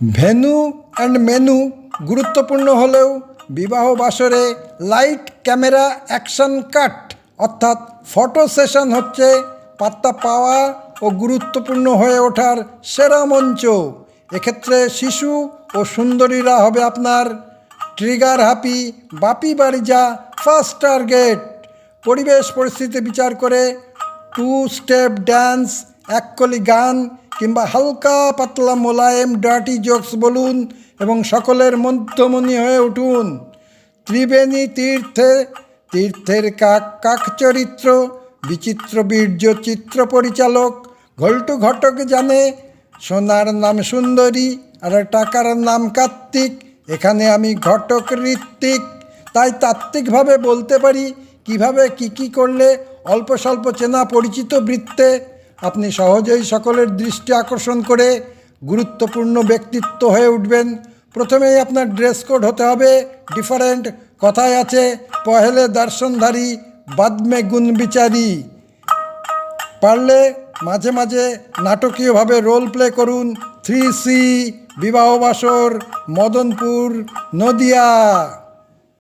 Venue and menu গুরুত্বপূর্ণ হলেও বিবাহ বাসরে লাইট, ক্যামেরা, অ্যাকশন কাট অর্থাৎ ফটো সেশন হচ্ছে পাত্তা পাওয়া ও গুরুত্বপূর্ণ হয়ে ওঠার সেরা মঞ্চ। এক্ষেত্রে শিশু ও সুন্দরীরা হবে আপনার ট্রিগার হ্যাপি, বাপি বাড়ি যা ফার্স্ট টার্গেট। পরিবেশ পরিস্থিতি বিচার করে 2 স্টেপ ড্যান্স, এককলি গান কিংবা হালকা পাতলা মোলায়েম ডার্টি জোকস বলুন এবং সকলের মধ্যমণি হয়ে উঠুন। ত্রিবেণী তীর্থের কাক চরিত্র, বিচিত্র বীর্য চিত্র পরিচালক, ঘল্টু ঘটক জানে সোনার নাম সুন্দরী আর টাকার নাম কার্তিক, এখানে আমি ঘটক ঋত্বিক। তাই তাত্ত্বিকভাবে বলতে পারি কিভাবে কি করলে অল্প স্বল্প চেনা পরিচিত বৃত্তে আপনি সহজেই সকলের দৃষ্টি আকর্ষণ করে গুরুত্বপূর্ণ ব্যক্তিত্ব হয়ে উঠবেন। প্রথমেই আপনার ড্রেস কোড হতে হবে ডিফারেন্ট। কথায় আছে, পহেলে দর্শনধারী বাদমে গুণ বিচারি। পারলে মাঝে মাঝে নাটকীয়ভাবে রোল প্লে করুন। 3C বিবাহবাসর, মদনপুর, নদিয়া।